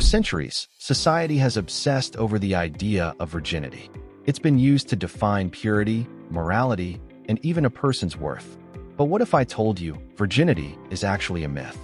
centuries, society has obsessed over the idea of virginity. It's been used to define purity, morality, and even a person's worth. But what if I told you virginity is actually a myth?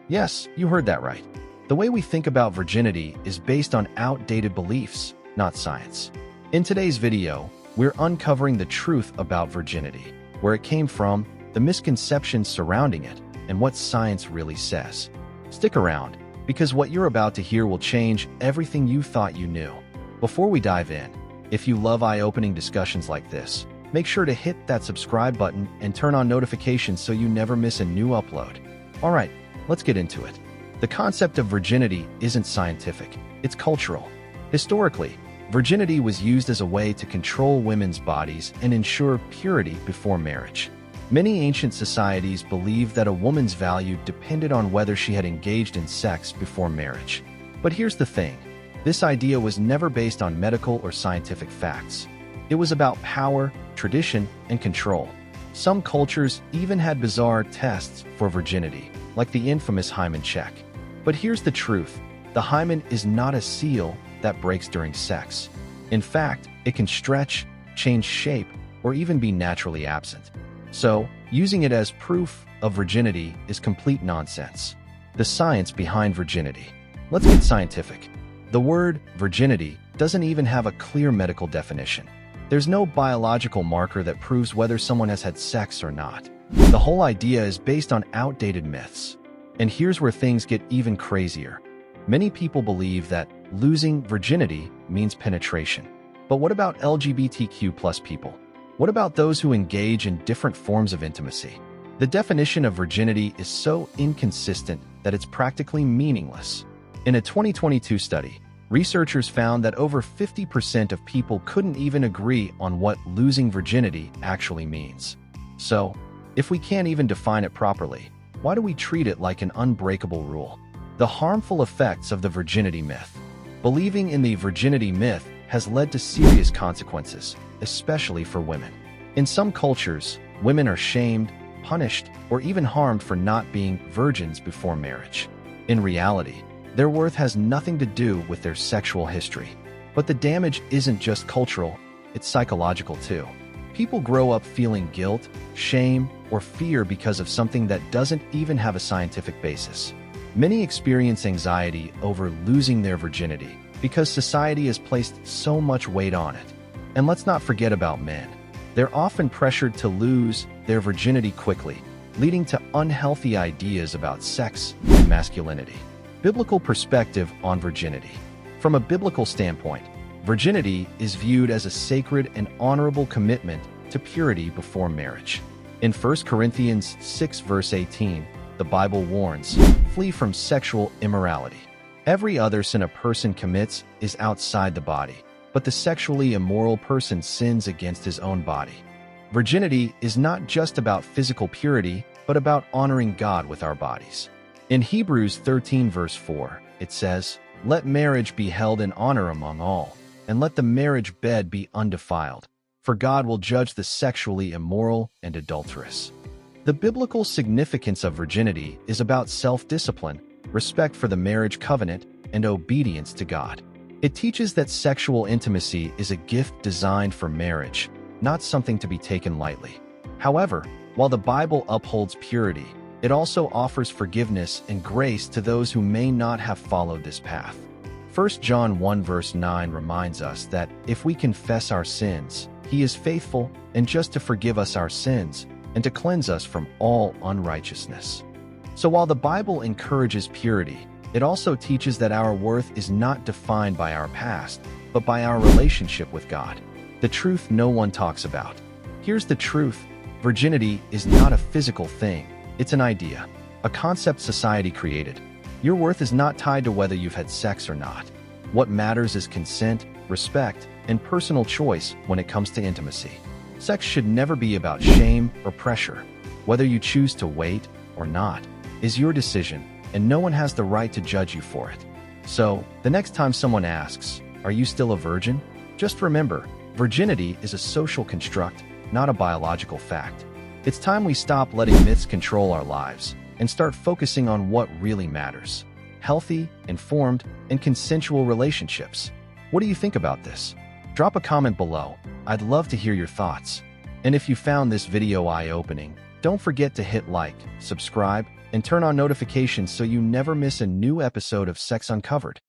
Yes, you heard that right. The way we think about virginity is based on outdated beliefs, not science. In today's video, we're uncovering the truth about virginity, where it came from, the misconceptions surrounding it, and what science really says. Stick around, because what you're about to hear will change everything you thought you knew. Before we dive in, if you love eye-opening discussions like this, make sure to hit that subscribe button and turn on notifications so you never miss a new upload. Alright, let's get into it. The concept of virginity isn't scientific, it's cultural. Historically, virginity was used as a way to control women's bodies and ensure purity before marriage. Many ancient societies believed that a woman's value depended on whether she had engaged in sex before marriage. But here's the thing, this idea was never based on medical or scientific facts. It was about power, tradition, and control. Some cultures even had bizarre tests for virginity, like the infamous hymen check. But here's the truth, the hymen is not a seal that breaks during sex. In fact, it can stretch, change shape, or even be naturally absent. So, using it as proof of virginity is complete nonsense. The science behind virginity. Let's get scientific. The word virginity doesn't even have a clear medical definition. There's no biological marker that proves whether someone has had sex or not. The whole idea is based on outdated myths. And here's where things get even crazier. Many people believe that losing virginity means penetration. But what about LGBTQ+ people? What about those who engage in different forms of intimacy? The definition of virginity is so inconsistent that it's practically meaningless. In a 2022 study, researchers found that over 50% of people couldn't even agree on what losing virginity actually means. So, if we can't even define it properly, why do we treat it like an unbreakable rule? The harmful effects of the virginity myth. Believing in the virginity myth has led to serious consequences, especially for women. In some cultures, women are shamed, punished, or even harmed for not being virgins before marriage. In reality, their worth has nothing to do with their sexual history. But the damage isn't just cultural, it's psychological too. People grow up feeling guilt, shame, or fear because of something that doesn't even have a scientific basis. Many experience anxiety over losing their virginity because society has placed so much weight on it. And let's not forget about men. They're often pressured to lose their virginity quickly, leading to unhealthy ideas about sex and masculinity. Biblical perspective on virginity. From a biblical standpoint, virginity is viewed as a sacred and honorable commitment to purity before marriage. In 1 Corinthians 6 verse 18, the Bible warns, flee from sexual immorality. Every other sin a person commits is outside the body, but the sexually immoral person sins against his own body. Virginity is not just about physical purity, but about honoring God with our bodies. In Hebrews 13 verse 4, it says, let marriage be held in honor among all, and let the marriage bed be undefiled, for God will judge the sexually immoral and adulterous. The biblical significance of virginity is about self-discipline, respect for the marriage covenant, and obedience to God. It teaches that sexual intimacy is a gift designed for marriage, not something to be taken lightly. However, while the Bible upholds purity, it also offers forgiveness and grace to those who may not have followed this path. 1 John 1 verse 9 reminds us that if we confess our sins, He is faithful and just to forgive us our sins and to cleanse us from all unrighteousness. So while the Bible encourages purity, it also teaches that our worth is not defined by our past, but by our relationship with God. The truth no one talks about. Here's the truth. Virginity is not a physical thing. It's an idea, a concept society created. Your worth is not tied to whether you've had sex or not. What matters is consent, respect, and personal choice when it comes to intimacy. Sex should never be about shame or pressure. Whether you choose to wait or not is your decision, and no one has the right to judge you for it. So, the next time someone asks, are you still a virgin? Just remember, virginity is a social construct, not a biological fact. It's time we stop letting myths control our lives and start focusing on what really matters. healthy, informed, and consensual relationships. What do you think about this? Drop a comment below. I'd love to hear your thoughts. And if you found this video eye-opening, don't forget to hit like, subscribe, and turn on notifications so you never miss a new episode of Sex Uncovered.